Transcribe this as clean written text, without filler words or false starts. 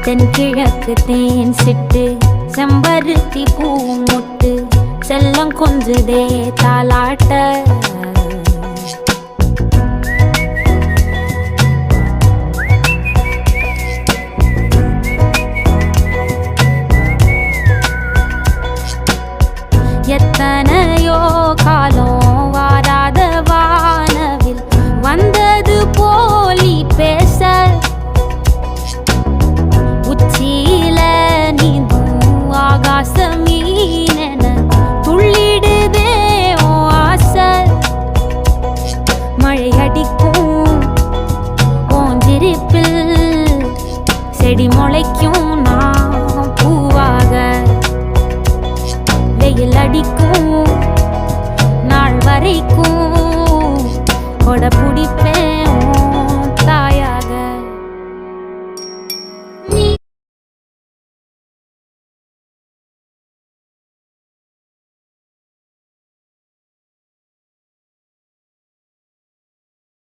தென்கிழக்கு தேன் சிட்டு செம்பருத்தி பூ முட்டு செல்லம் கொஞ்சுதே தாலாட்ட எத்தனையோ காலம் வாராத வானவில் வந்தது போலி பேச உச்சியில நீந்தும் ஆகாச மீனென துள்ளிடுதே ஓ ஆசை மழை அடிக்கும் ஓஞ்சிருப்பில் செடி முளைக்கும் நான் பூவாக வெயில் அடிக்கும் நாள் வரைக்கும் கொடை பிடிப்பேன்